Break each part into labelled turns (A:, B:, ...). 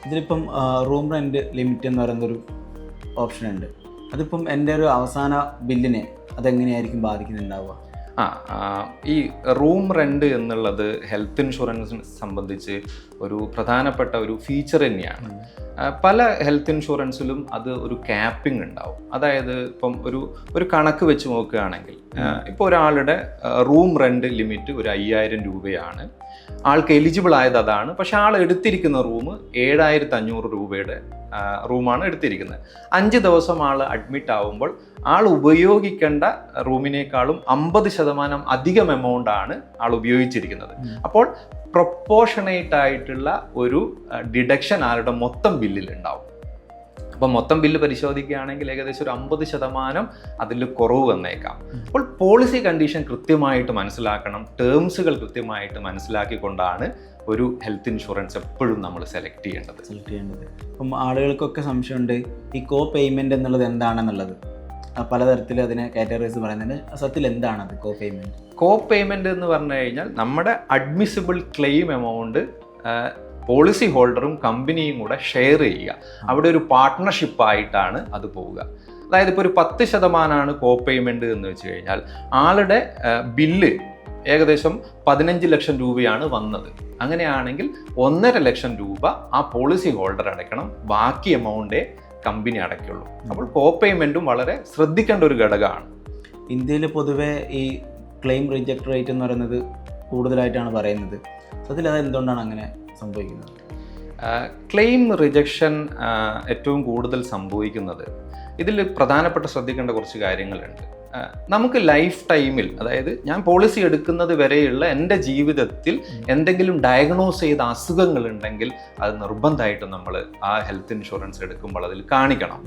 A: ഇതിലിപ്പം room rent limit എന്ന് പറയുന്നൊരു option ഉണ്ട്. അതിപ്പം എൻ്റെ ഒരു അവസാന ബില്ലിനെ അതെങ്ങനെയായിരിക്കും ബാധിക്കുന്നുണ്ടാവുക?
B: ഈ റൂം റെൻ്റ് എന്നുള്ളത് ഹെൽത്ത് ഇൻഷുറൻസിനെ സംബന്ധിച്ച് ഒരു പ്രധാനപ്പെട്ട ഒരു ഫീച്ചർ തന്നെയാണ്. പല ഹെൽത്ത് ഇൻഷുറൻസിലും അത് ഒരു ക്യാപ്പിംഗ് ഉണ്ടാവും. അതായത് ഇപ്പം ഒരു കണക്ക് വെച്ച് നോക്കുകയാണെങ്കിൽ ഇപ്പോൾ ഒരാളുടെ റൂം റെൻ്റ് ലിമിറ്റ് ഒരു 5000 രൂപയാണ്. ആൾക്ക് എലിജിബിൾ ആയത് അതാണ്. പക്ഷെ ആൾ എടുത്തിരിക്കുന്ന റൂം 7500 രൂപയുടെ റൂമാണ് എടുത്തിരിക്കുന്നത്. 5 ദിവസം ആൾ അഡ്മിറ്റ് ആവുമ്പോൾ ആൾ ഉപയോഗിക്കേണ്ട റൂമിനേക്കാളും 50% അധികം എമൗണ്ട് ആണ് ആൾ ഉപയോഗിച്ചിരിക്കുന്നത്. അപ്പോൾ പ്രൊപ്പോർഷണേറ്റ് ആയിട്ടുള്ള ഒരു ഡിഡക്ഷൻ ആളുടെ മൊത്തം ബില്ലിൽ ഉണ്ടാവും. അപ്പം മൊത്തം ബില്ല് പരിശോധിക്കുകയാണെങ്കിൽ ഏകദേശം ഒരു 50% അതിൽ കുറവ് വന്നേക്കാം. അപ്പോൾ പോളിസി കണ്ടീഷൻ കൃത്യമായിട്ട് മനസ്സിലാക്കണം. ടേംസുകൾ കൃത്യമായിട്ട് മനസ്സിലാക്കിക്കൊണ്ടാണ് ഒരു ഹെൽത്ത് ഇൻഷുറൻസ് എപ്പോഴും നമ്മൾ സെലക്ട് ചെയ്യേണ്ടത്.
A: അപ്പം ആളുകൾക്കൊക്കെ സംശയമുണ്ട് ഈ കോ പേയ്മെൻറ്റ് എന്നുള്ളത് എന്താണെന്നുള്ളത്. പലതരത്തിൽ അതിനെ കാറ്റഗറൈസ് പറയുന്നുണ്ട്. സത്യത്തിൽ എന്താണത് കോ പേയ്മെൻറ്റ്?
B: കോ പേയ്മെൻറ്റ് എന്ന് പറഞ്ഞു കഴിഞ്ഞാൽ നമ്മുടെ അഡ്മിസിബിൾ ക്ലെയിം എമൗണ്ട് പോളിസി ഹോൾഡറും കമ്പനിയും കൂടെ ഷെയർ ചെയ്യുക. അവിടെ ഒരു പാർട്ട്ണർഷിപ്പായിട്ടാണ് അത് പോവുക. അതായത് ഇപ്പോൾ ഒരു 10% കോ പേയ്മെൻറ്റ് എന്ന് വെച്ച് കഴിഞ്ഞാൽ ആളുടെ ബില്ല് ഏകദേശം 15 ലക്ഷം രൂപയാണ് വന്നത്. അങ്ങനെയാണെങ്കിൽ 1.5 ലക്ഷം രൂപ ആ പോളിസി ഹോൾഡർ അടയ്ക്കണം. ബാക്കി എമൗണ്ടേ കമ്പനി അടയ്ക്കുള്ളൂ. അപ്പോൾ കോ പേയ്മെൻറ്റും വളരെ ശ്രദ്ധിക്കേണ്ട ഒരു ഘടകമാണ്.
A: ഇന്ത്യയിൽ പൊതുവെ ഈ ക്ലെയിം റിജക്ട് റേറ്റ് എന്ന് പറയുന്നത് കൂടുതലായിട്ടാണ് പറയുന്നത്. സത്യത്തിൽ അത് എന്തുകൊണ്ടാണ് അങ്ങനെ സംഭവിക്കുന്നത്?
B: ക്ലെയിം റിജക്ഷൻ ഏറ്റവും കൂടുതൽ സംഭവിക്കുന്നത് ഇതിൽ പ്രധാനപ്പെട്ട ശ്രദ്ധിക്കേണ്ട കുറച്ച് കാര്യങ്ങളുണ്ട്. നമുക്ക് ലൈഫ് ടൈമിൽ, അതായത് ഞാൻ പോളിസി എടുക്കുന്നത് വരെയുള്ള എൻ്റെ ജീവിതത്തിൽ എന്തെങ്കിലും ഡയഗ്നോസ് ചെയ്ത അസുഖങ്ങളുണ്ടെങ്കിൽ അത് നിർബന്ധമായിട്ടും നമ്മൾ ആ ഹെൽത്ത് ഇൻഷുറൻസ് എടുക്കുമ്പോൾ അതിൽ കാണിക്കണം.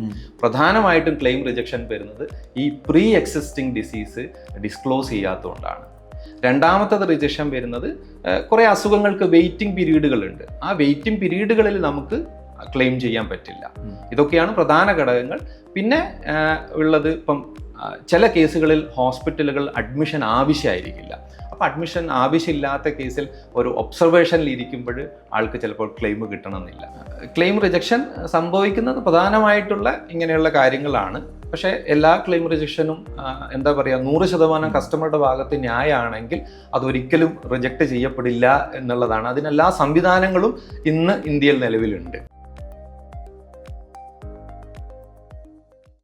B: പ്രധാനമായിട്ടും ക്ലെയിം റിജക്ഷൻ വരുന്നത് ഈ പ്രീ എക്സിസ്റ്റിംഗ് ഡിസീസ് ഡിസ്ക്ലോസ് ചെയ്യാത്തതുകൊണ്ടാണ്. രണ്ടാമത്തത് റിജക്ഷൻ വരുന്നത് കുറേ അസുഖങ്ങൾക്ക് വെയിറ്റിംഗ് പീരീഡുകളുണ്ട്. ആ വെയിറ്റിംഗ് പീരീഡുകളിൽ നമുക്ക് ക്ലെയിം ചെയ്യാൻ പറ്റില്ല. ഇതൊക്കെയാണ് പ്രധാന ഘടകങ്ങൾ. പിന്നെ ഉള്ളത് ഇപ്പം ചില കേസുകളിൽ ഹോസ്പിറ്റലുകൾ അഡ്മിഷൻ ആവശ്യമായിരിക്കില്ല. അപ്പോൾ അഡ്മിഷൻ ആവശ്യമില്ലാത്ത കേസിൽ ഒരു ഒബ്സർവേഷനിൽ ഇരിക്കുമ്പോൾ ആൾക്ക് ചിലപ്പോൾ ക്ലെയിം കിട്ടണമെന്നില്ല. ക്ലെയിം റിജക്ഷൻ സംഭവിക്കുന്നത് പ്രധാനമായിട്ടുള്ള ഇങ്ങനെയുള്ള കാര്യങ്ങളാണ്. പക്ഷേ എല്ലാ ക്ലെയിം റിജക്ഷനും 100% കസ്റ്റമറുടെ ഭാഗത്ത് ന്യായമാണെങ്കിൽ അതൊരിക്കലും റിജക്റ്റ് ചെയ്യപ്പെടില്ല എന്നുള്ളതാണ്. അതിനെല്ലാ സംവിധാനങ്ങളും ഇന്ന് ഇന്ത്യയിൽ നിലവിലുണ്ട്.